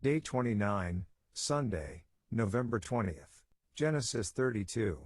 Day 29, Sunday, November 20th. Genesis 32.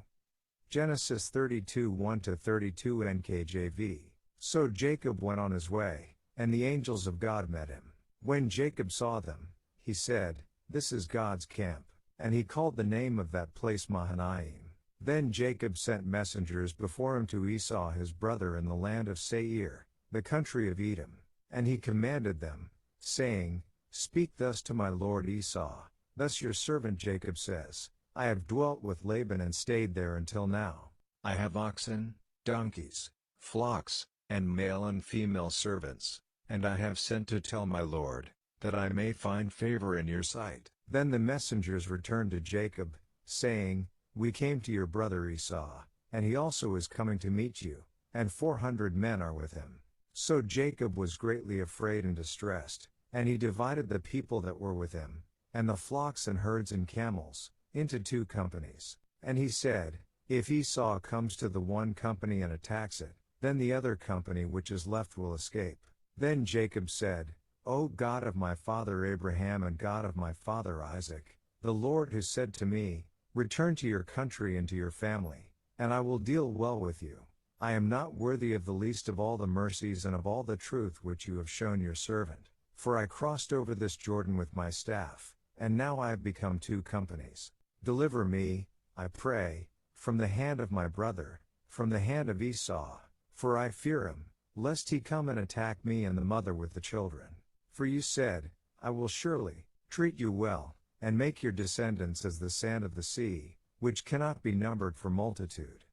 Genesis 32 1-32 NKJV. So Jacob went on his way, and the angels of God met him. When Jacob saw them, he said, "This is God's camp." And he called the name of that place Mahanaim. Then Jacob sent messengers before him to Esau his brother in the land of Seir, the country of Edom. And he commanded them, saying, "Speak thus to my lord Esau, thus your servant Jacob says, I have dwelt with Laban and stayed there until now. I have oxen, donkeys, flocks, and male and female servants, and I have sent to tell my lord, that I may find favor in your sight." Then the messengers returned to Jacob, saying, "We came to your brother Esau, and he also is coming to meet you, and 400 men are with him." So Jacob was greatly afraid and distressed, and he divided the people that were with him, and the flocks and herds and camels, into 2 companies. And he said, "If Esau comes to the one company and attacks it, then the other company which is left will escape." Then Jacob said, "O God of my father Abraham and God of my father Isaac, the Lord who said to me, 'Return to your country and to your family, and I will deal well with you,' I am not worthy of the least of all the mercies and of all the truth which you have shown your servant. For I crossed over this Jordan with my staff, and now I have become 2 companies. Deliver me, I pray, from the hand of my brother, from the hand of Esau, for I fear him, lest he come and attack me and the mother with the children. For you said, I will surely treat you well, and make your descendants as the sand of the sea, which cannot be numbered for multitude."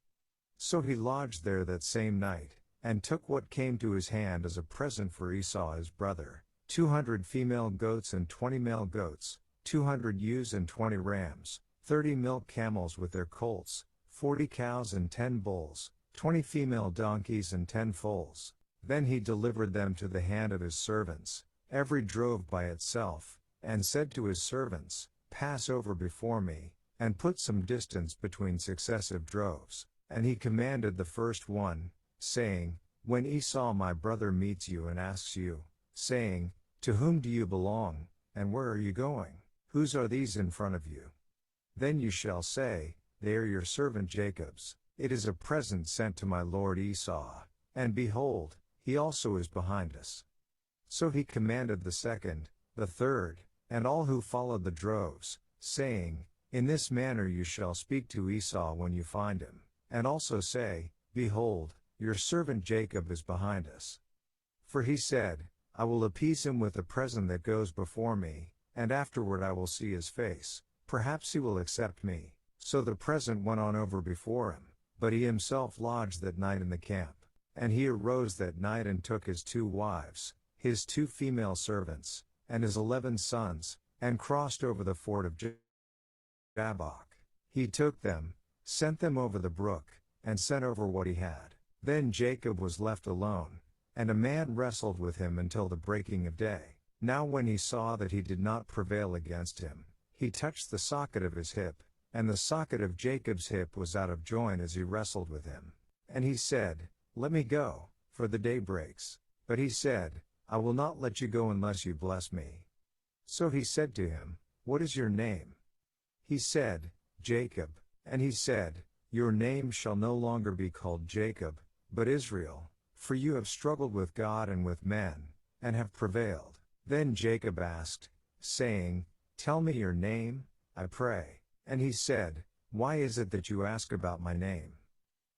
So he lodged there that same night, and took what came to his hand as a present for Esau his brother, 200 female goats and 20 male goats, 200 ewes and 20 rams, 30 milk camels with their colts, 40 cows and 10 bulls, 20 female donkeys and 10 foals. Then he delivered them to the hand of his servants, every drove by itself, and said to his servants, "Pass over before me, and put some distance between successive droves." And he commanded the first one, saying, "When Esau my brother meets you and asks you, saying, 'To whom do you belong, and where are you going? Whose are these in front of you?' Then you shall say, 'They are your servant Jacob's. It is a present sent to my lord Esau, and behold, he also is behind us.'" So he commanded the second, the third, and all who followed the droves, saying, "In this manner you shall speak to Esau when you find him, and also say, 'Behold, your servant Jacob is behind us.' For he said, 'I will appease him with the present that goes before me, and afterward I will see his face, perhaps he will accept me.' So the present went on over before him, but he himself lodged that night in the camp. And he arose that night and took his 2 wives, his 2 female servants, and his 11 sons, and crossed over the ford of Jabbok. He took them, sent them over the brook, and sent over what he had. Then Jacob was left alone, and a man wrestled with him until the breaking of day. Now when he saw that he did not prevail against him, he touched the socket of his hip, and the socket of Jacob's hip was out of joint as he wrestled with him. And he said, "Let me go, for the day breaks." But he said, "I will not let you go unless you bless me." So he said to him, "What is your name?" He said, "Jacob." And he said, "Your name shall no longer be called Jacob, but Israel, for you have struggled with God and with men, and have prevailed." Then Jacob asked, saying, "Tell me your name, I pray." And he said, "Why is it that you ask about my name?"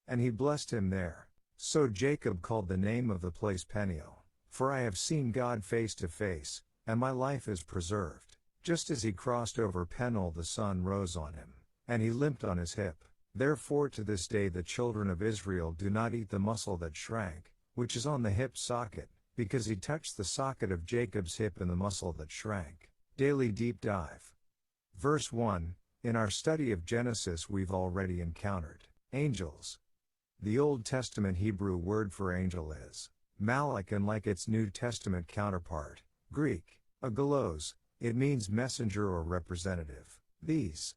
And he blessed him there. So Jacob called the name of the place Peniel, for I have seen God face to face, and my life is preserved. Just as he crossed over Peniel the sun rose on him, and he limped on his hip. Therefore to this day the children of Israel do not eat the muscle that shrank, which is on the hip socket, because he touched the socket of Jacob's hip in the muscle that shrank. Daily Deep Dive. Verse 1. In our study of Genesis we've already encountered angels. The Old Testament Hebrew word for angel is malach, and like its New Testament counterpart, Greek, agolos, it means messenger or representative. These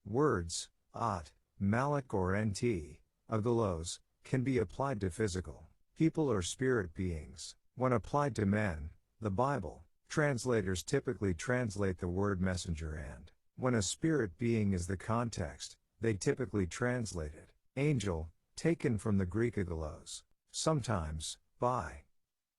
words, at, malach or nt, agolos, can be applied to physical people or spirit beings. When applied to men, the Bible Translators typically translate the word messenger and, when a spirit being is the context, they typically translate it, angel, taken from the Greek agelos. Sometimes, by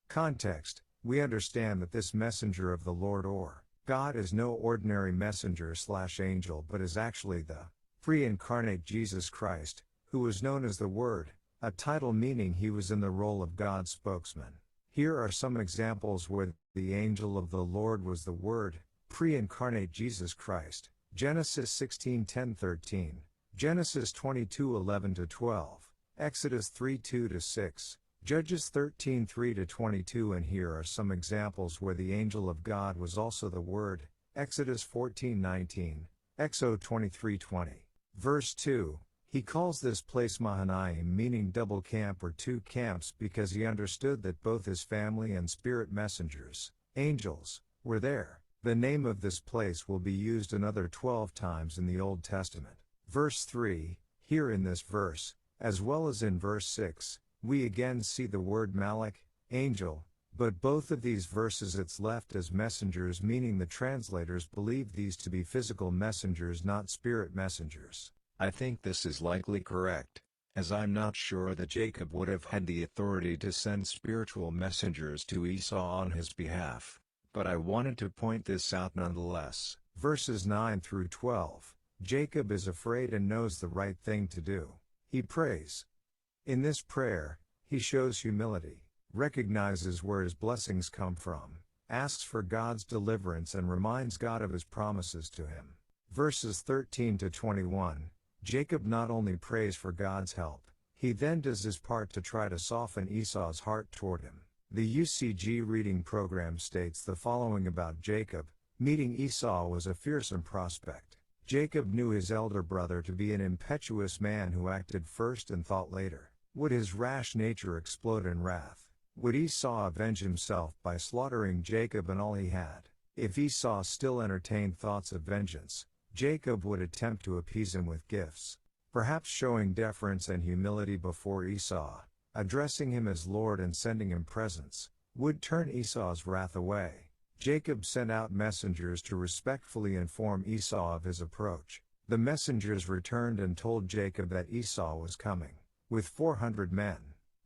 context, we understand that this messenger of the Lord or God is no ordinary messenger/angel but is actually the pre-incarnate Jesus Christ, who was known as the Word, a title meaning he was in the role of God's spokesman. Here are some examples where the angel of the Lord was the Word, pre-incarnate Jesus Christ. Genesis 16:10-13, Genesis 22:11-12, Exodus 3:2-6, Judges 13:3-22. And here are some examples where the angel of God was also the Word. Exodus 14:19, Exo 23:20. Verse 2, he calls this place Mahanaim, meaning double camp or two camps, because he understood that both his family and spirit messengers, angels, were there. The name of this place will be used another 12 times in the Old Testament. Verse 3, here in this verse, as well as in verse 6, we again see the word Malach, angel, but both of these verses it's left as messengers, meaning the translators believe these to be physical messengers, not spirit messengers. I think this is likely correct, as I'm not sure that Jacob would have had the authority to send spiritual messengers to Esau on his behalf, but I wanted to point this out nonetheless. Verses 9-12, Jacob is afraid and knows the right thing to do. He prays. In this prayer, he shows humility, recognizes where his blessings come from, asks for God's deliverance and reminds God of his promises to him. Verses 13-21, Jacob not only prays for God's help, he then does his part to try to soften Esau's heart toward him. The UCG reading program states the following about Jacob: meeting Esau was a fearsome prospect. Jacob knew his elder brother to be an impetuous man who acted first and thought later. Would his rash nature explode in wrath? Would Esau avenge himself by slaughtering Jacob and all he had? If Esau still entertained thoughts of vengeance, Jacob would attempt to appease him with gifts, perhaps showing deference and humility before Esau, addressing him as Lord and sending him presents, would turn Esau's wrath away. Jacob sent out messengers to respectfully inform Esau of his approach. The messengers returned and told Jacob that Esau was coming with 400 men.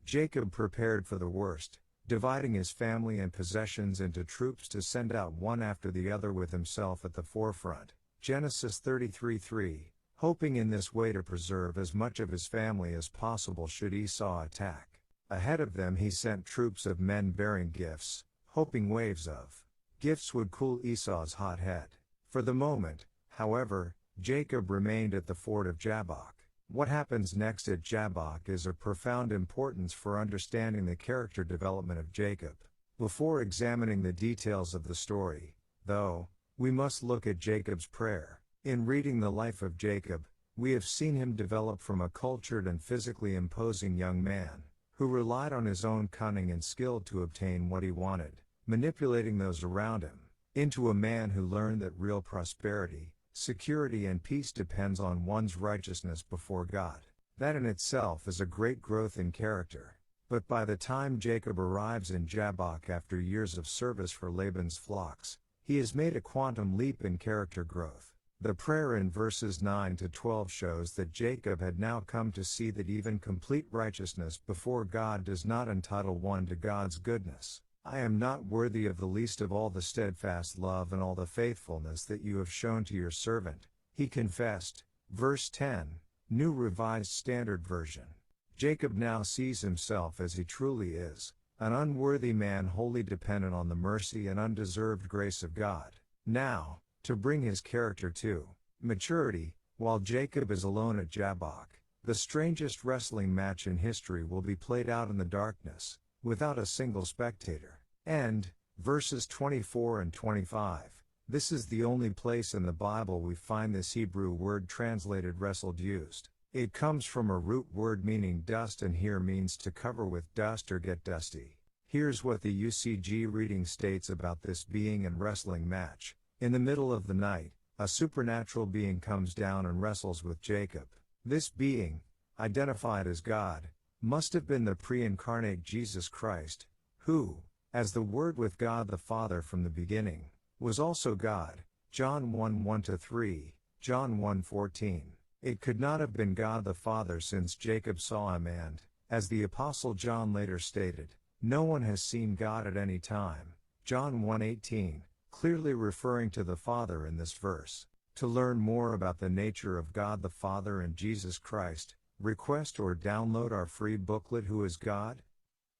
Jacob prepared for the worst, dividing his family and possessions into troops to send out one after the other with himself at the forefront. Genesis 33:3, hoping in this way to preserve as much of his family as possible should Esau attack. Ahead of them he sent troops of men bearing gifts, hoping waves of gifts would cool Esau's hot head. For the moment, however, Jacob remained at the fort of Jabbok. What happens next at Jabbok is of profound importance for understanding the character development of Jacob. Before examining the details of the story, though, we must look at Jacob's prayer. In reading the life of Jacob, we have seen him develop from a cultured and physically imposing young man, who relied on his own cunning and skill to obtain what he wanted, manipulating those around him, into a man who learned that real prosperity, security and peace depends on one's righteousness before God. That in itself is a great growth in character. But by the time Jacob arrives in Jabbok after years of service for Laban's flocks, he has made a quantum leap in character growth. The prayer in verses 9-12 shows that Jacob had now come to see that even complete righteousness before God does not entitle one to God's goodness. I am not worthy of the least of all the steadfast love and all the faithfulness that you have shown to your servant, he confessed. Verse 10, New Revised Standard Version. Jacob now sees himself as he truly is, an unworthy man wholly dependent on the mercy and undeserved grace of God. Now, to bring his character to maturity, while Jacob is alone at Jabbok, the strangest wrestling match in history will be played out in the darkness, without a single spectator. And, verses 24 and 25, this is the only place in the Bible we find this Hebrew word translated wrestled used. It comes from a root word meaning dust and here means to cover with dust or get dusty. Here's what the UCG reading states about this being and wrestling match. In the middle of the night, a supernatural being comes down and wrestles with Jacob. This being, identified as God, must have been the pre-incarnate Jesus Christ, who, As the Word with God the Father from the beginning, was also God, John 1:1-3, John 1:14. It could not have been God the Father since Jacob saw him and, as the Apostle John later stated, no one has seen God at any time, John 1:18, clearly referring to the Father in this verse. To learn more about the nature of God the Father and Jesus Christ, request or download our free booklet Who is God?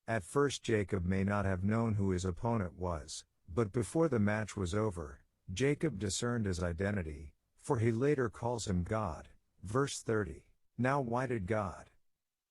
At first Jacob may not have known who his opponent was, but before the match was over, Jacob discerned his identity, for he later calls him God. Verse 30. Now why did God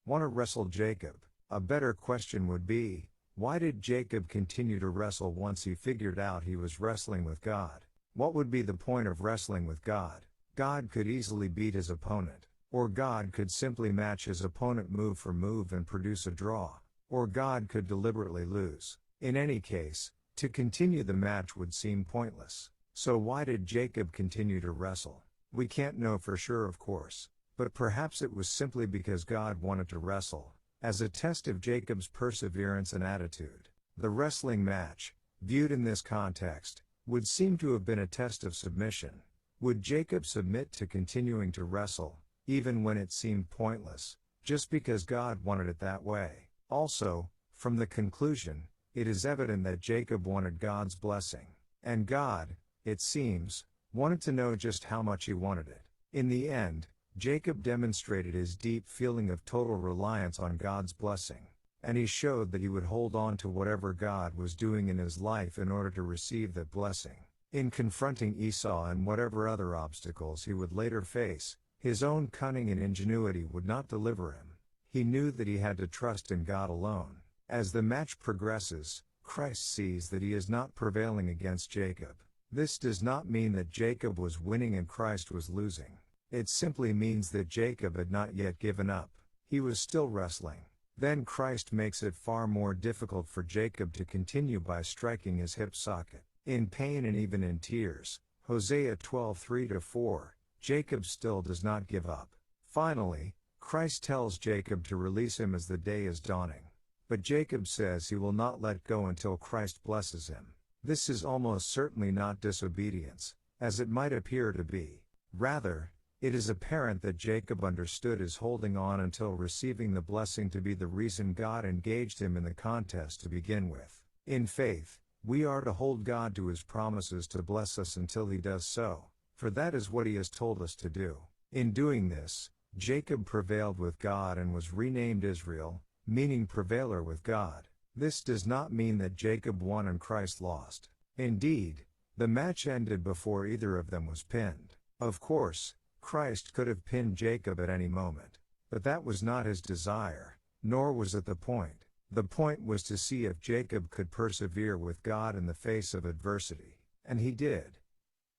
want to wrestle Jacob? A better question would be, why did Jacob continue to wrestle once he figured out he was wrestling with God? What would be the point of wrestling with God? God could easily beat his opponent, or God could simply match his opponent move for move and produce a draw, or God could deliberately lose. In any case, to continue the match would seem pointless. So why did Jacob continue to wrestle? We can't know for sure, of course, but perhaps it was simply because God wanted to wrestle, as a test of Jacob's perseverance and attitude. The wrestling match, viewed in this context, would seem to have been a test of submission. Would Jacob submit to continuing to wrestle, even when it seemed pointless, just because God wanted it that way? Also, from the conclusion, it is evident that Jacob wanted God's blessing, and God, it seems, wanted to know just how much he wanted it. In the end, Jacob demonstrated his deep feeling of total reliance on God's blessing, and he showed that he would hold on to whatever God was doing in his life in order to receive that blessing. In confronting Esau and whatever other obstacles he would later face, his own cunning and ingenuity would not deliver him. He knew that he had to trust in God alone. As the match progresses, Christ sees that he is not prevailing against Jacob. This does not mean that Jacob was winning and Christ was losing. It simply means that Jacob had not yet given up. He was still wrestling. Then Christ makes it far more difficult for Jacob to continue by striking his hip socket. In pain and even in tears, Hosea 12:3-4, Jacob still does not give up. Finally, Christ tells Jacob to release him as the day is dawning. But Jacob says he will not let go until Christ blesses him. This is almost certainly not disobedience, as it might appear to be. Rather, it is apparent that Jacob understood his holding on until receiving the blessing to be the reason God engaged him in the contest to begin with. In faith, we are to hold God to his promises to bless us until he does so, for that is what he has told us to do. In doing this, Jacob prevailed with God and was renamed Israel, meaning prevailer with God. This does not mean that Jacob won and Christ lost. Indeed, the match ended before either of them was pinned. Of course, Christ could have pinned Jacob at any moment, but that was not his desire, nor was it the point. The point was to see if Jacob could persevere with God in the face of adversity, and he did.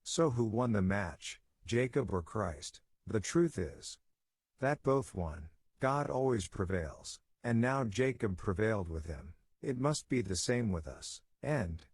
So who won the match, Jacob or Christ? The truth is that both won. God always prevails, and now Jacob prevailed with him. It must be the same with us. End.